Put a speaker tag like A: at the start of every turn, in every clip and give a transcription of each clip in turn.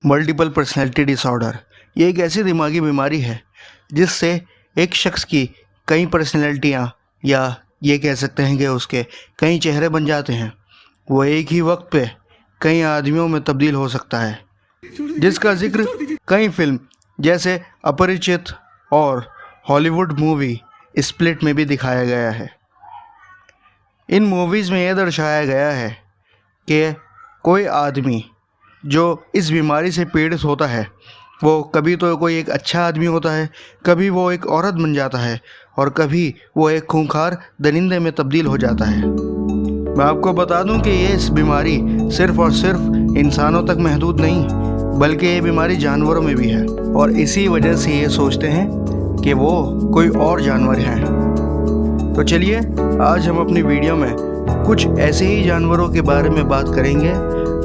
A: Multiple personality disorder ये एक ऐसी दिमागी बीमारी है जिससे एक शख्स की कई पर्सनैलिटियाँ या ये कह सकते हैं कि उसके कई चेहरे बन जाते हैं। वो एक ही वक्त पे कई आदमियों में तब्दील हो सकता है, जिसका जिक्र कई फिल्म जैसे अपरिचित और हॉलीवुड मूवी स्प्लिट में भी दिखाया गया है। इन मूवीज़ में यह दर्शाया गया है कि कोई आदमी जो इस बीमारी से पीड़ित होता है वो कभी तो कोई एक अच्छा आदमी होता है, कभी वो एक औरत बन जाता है और कभी वो एक खूंखार दरिंदे में तब्दील हो जाता है। मैं आपको बता दूं कि ये इस बीमारी सिर्फ़ और सिर्फ इंसानों तक महदूद नहीं बल्कि ये बीमारी जानवरों में भी है और इसी वजह से ये सोचते हैं कि वो कोई और जानवर हैं। तो चलिए आज हम अपनी वीडियो में कुछ ऐसे ही जानवरों के बारे में बात करेंगे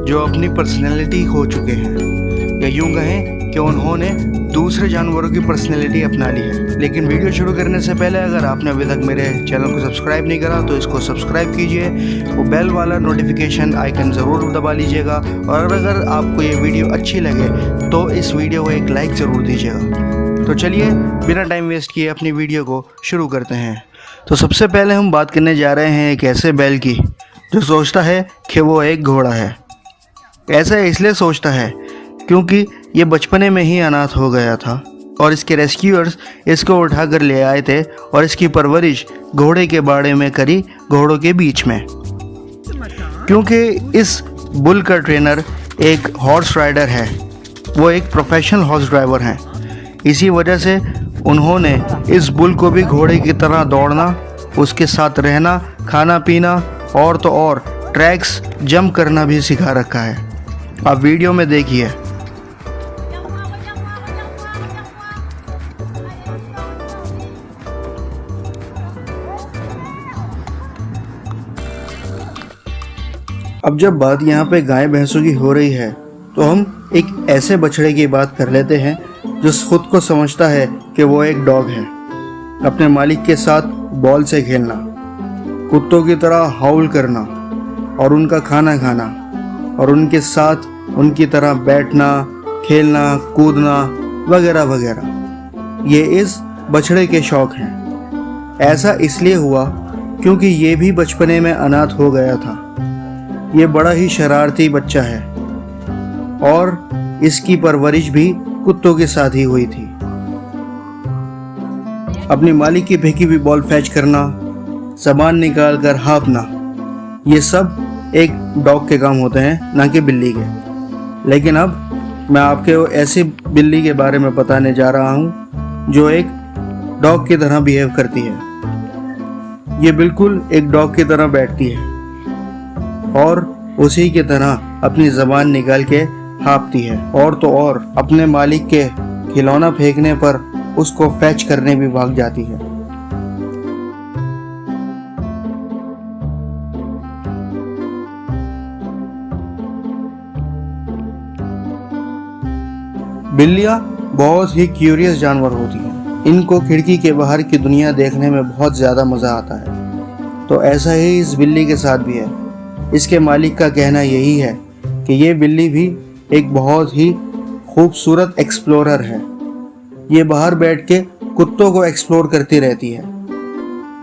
A: जो अपनी पर्सनैलिटी खो चुके हैं, या यूँ कहें कि उन्होंने दूसरे जानवरों की पर्सनैलिटी अपना ली है। लेकिन वीडियो शुरू करने से पहले अगर आपने अभी तक मेरे चैनल को सब्सक्राइब नहीं करा तो इसको सब्सक्राइब कीजिए, वो बेल वाला नोटिफिकेशन आइकन ज़रूर दबा लीजिएगा और अगर आपको ये वीडियो अच्छी लगे तो इस वीडियो को एक लाइक ज़रूर दीजिएगा। तो चलिए बिना टाइम वेस्ट किए अपनी वीडियो को शुरू करते हैं। तो सबसे पहले हम बात करने जा रहे हैं एक ऐसे बैल की जो सोचता है कि वो एक घोड़ा है। ऐसा इसलिए सोचता है क्योंकि ये बचपने में ही अनाथ हो गया था और इसके रेस्क्यूअर्स इसको उठाकर ले आए थे और इसकी परवरिश घोड़े के बाड़े में करी, घोड़ों के बीच में। क्योंकि इस बुल का ट्रेनर एक हॉर्स राइडर है, वो एक प्रोफेशनल हॉर्स ड्राइवर हैं, इसी वजह से उन्होंने इस बुल को भी घोड़े की तरह दौड़ना, उसके साथ रहना, खाना पीना और तो और ट्रैक्स जंप करना भी सिखा रखा है। आप वीडियो में देखिए। अब जब बात यहाँ पे गाय भैंसों की हो रही है तो हम एक ऐसे बछड़े की बात कर लेते हैं जो खुद को समझता है कि वो एक डॉग है। अपने मालिक के साथ बॉल से खेलना, कुत्तों की तरह हाउल करना और उनका खाना खाना और उनके साथ उनकी तरह बैठना, खेलना, कूदना वगैरह वगैरह, ये इस बछड़े के शौक हैं। ऐसा इसलिए हुआ क्योंकि ये भी बचपने में अनाथ हो गया था। ये बड़ा ही शरारती बच्चा है और इसकी परवरिश भी कुत्तों के साथ ही हुई थी। अपनी मालिक की फेंकी हुई बॉल फैच करना, सामान निकाल कर हाँफना, ये सब एक डॉग के काम होते हैं, ना कि बिल्ली के। लेकिन अब मैं आपको ऐसी बिल्ली के बारे में बताने जा रहा हूँ जो एक डॉग की तरह बिहेव करती है। ये बिल्कुल एक डॉग की तरह बैठती है और उसी की तरह अपनी ज़बान निकाल के हाँफती है और तो और अपने मालिक के खिलौना फेंकने पर उसको फैच करने भी भाग जाती है। बिल्लियाँ बहुत ही क्यूरियस जानवर होती हैं। इनको खिड़की के बाहर की दुनिया देखने में बहुत ज़्यादा मज़ा आता है। तो ऐसा ही इस बिल्ली के साथ भी है। इसके मालिक का कहना यही है कि ये बिल्ली भी एक बहुत ही खूबसूरत एक्सप्लोरर है। ये बाहर बैठ के कुत्तों को एक्सप्लोर करती रहती है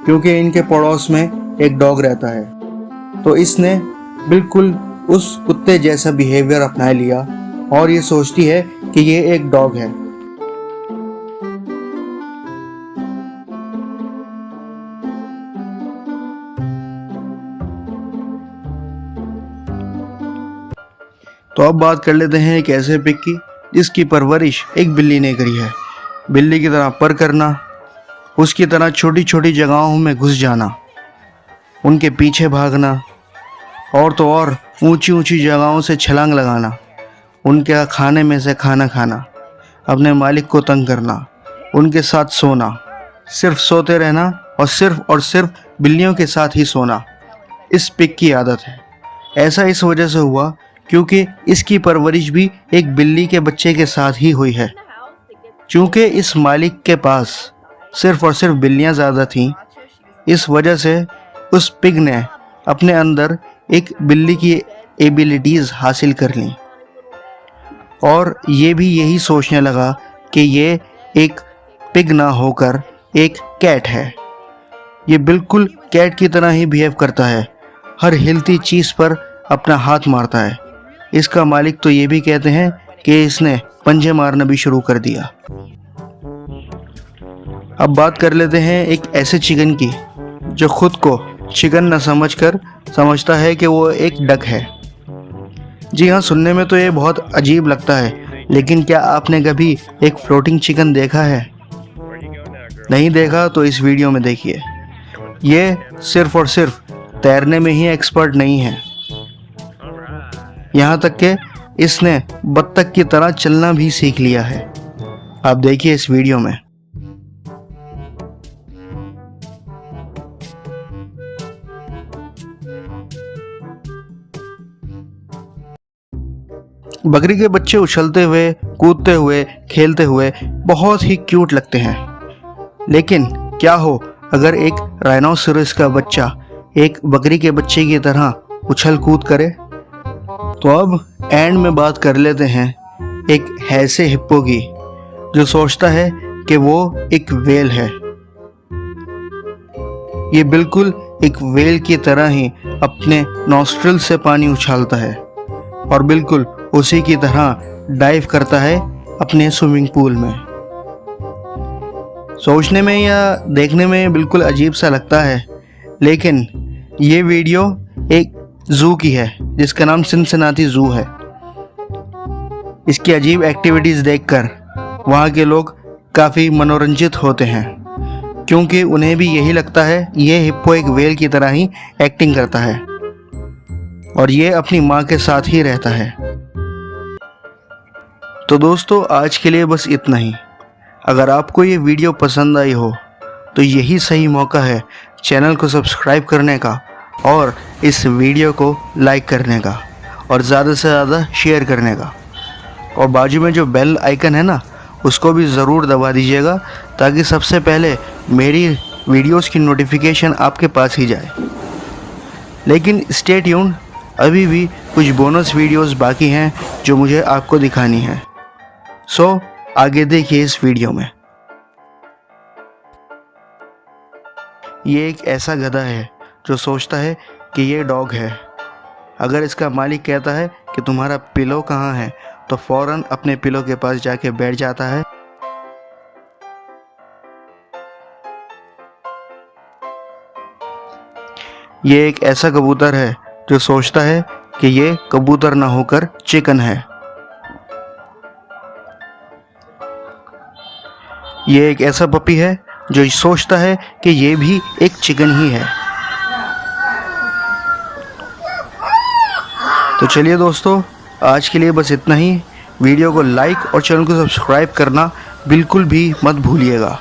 A: क्योंकि इनके पड़ोस में एक डॉग रहता है। तो इसने बिल्कुल उस कुत्ते जैसा बिहेवियर अपना लिया और ये सोचती है कि ये एक डॉग है। तो अब बात कर लेते हैं एक ऐसे पिग की जिसकी परवरिश एक बिल्ली ने करी है। बिल्ली की तरह पर करना, उसकी तरह छोटी छोटी जगहों में घुस जाना, उनके पीछे भागना और तो और ऊंची ऊंची जगहों से छलांग लगाना, उनके खाने में से खाना खाना, अपने मालिक को तंग करना, उनके साथ सोना, सिर्फ सोते रहना और सिर्फ बिल्लियों के साथ ही सोना इस पिग की आदत है। ऐसा इस वजह से हुआ क्योंकि इसकी परवरिश भी एक बिल्ली के बच्चे के साथ ही हुई है। चूँकि इस मालिक के पास सिर्फ और सिर्फ बिल्लियाँ ज़्यादा थीं, इस वजह से उस पिग ने अपने अंदर एक बिल्ली की एबिलिटीज़ हासिल कर लीं। और ये भी यही सोचने लगा कि ये एक पिग ना होकर एक कैट है। ये बिल्कुल कैट की तरह ही बिहेव करता है, हर हिलती चीज़ पर अपना हाथ मारता है। इसका मालिक तो ये भी कहते हैं कि इसने पंजे मारना भी शुरू कर दिया। अब बात कर लेते हैं एक ऐसे चिकन की जो खुद को चिकन न समझकर समझता है कि वो एक डक है। जी हाँ, सुनने में तो ये बहुत अजीब लगता है, लेकिन क्या आपने कभी एक फ्लोटिंग चिकन देखा है? नहीं देखा तो इस वीडियो में देखिए। ये सिर्फ और सिर्फ तैरने में ही एक्सपर्ट नहीं है, यहाँ तक कि इसने बत्तख की तरह चलना भी सीख लिया है। आप देखिए इस वीडियो में। बकरी के बच्चे उछलते हुए, कूदते हुए, खेलते हुए बहुत ही क्यूट लगते हैं। लेकिन क्या हो अगर एक राइनोसेरस का बच्चा एक बकरी के बच्चे की तरह उछल कूद करे? तो अब एंड में बात कर लेते हैं एक ऐसे हिप्पो की जो सोचता है कि वो एक वेल है। ये बिल्कुल एक वेल की तरह ही अपने नॉस्ट्रिल से पानी उछालता है और बिल्कुल उसी की तरह डाइव करता है अपने स्विमिंग पूल में। सोचने में या देखने में बिल्कुल अजीब सा लगता है, लेकिन ये वीडियो एक जू की है जिसका नाम सिनसिनाटी जू है। इसकी अजीब एक्टिविटीज़ देखकर वहाँ के लोग काफ़ी मनोरंजित होते हैं, क्योंकि उन्हें भी यही लगता है ये हिप्पो एक वेल की तरह ही एक्टिंग करता है और ये अपनी माँ के साथ ही रहता है। तो दोस्तों, आज के लिए बस इतना ही। अगर आपको ये वीडियो पसंद आई हो तो यही सही मौका है चैनल को सब्सक्राइब करने का और इस वीडियो को लाइक करने का और ज़्यादा से ज़्यादा शेयर करने का। और बाजू में जो बेल आइकन है ना, उसको भी ज़रूर दबा दीजिएगा ताकि सबसे पहले मेरी वीडियोस की नोटिफिकेशन आपके पास ही जाए। लेकिन स्टे ट्यून्ड, अभी भी कुछ बोनस वीडियोस बाकी हैं जो मुझे आपको दिखानी है। सो आगे देखिए इस वीडियो में। ये एक ऐसा गधा है जो सोचता है कि ये डॉग है। अगर इसका मालिक कहता है कि तुम्हारा पिलो कहाँ है, तो फौरन अपने पिलो के पास जाके बैठ जाता है। ये एक ऐसा कबूतर है जो सोचता है कि ये कबूतर ना होकर चिकन है। ये एक ऐसा पपी है जो सोचता है कि ये भी एक चिकन ही है। तो चलिए दोस्तों, आज के लिए बस इतना ही। वीडियो को लाइक और चैनल को सब्सक्राइब करना बिल्कुल भी मत भूलिएगा।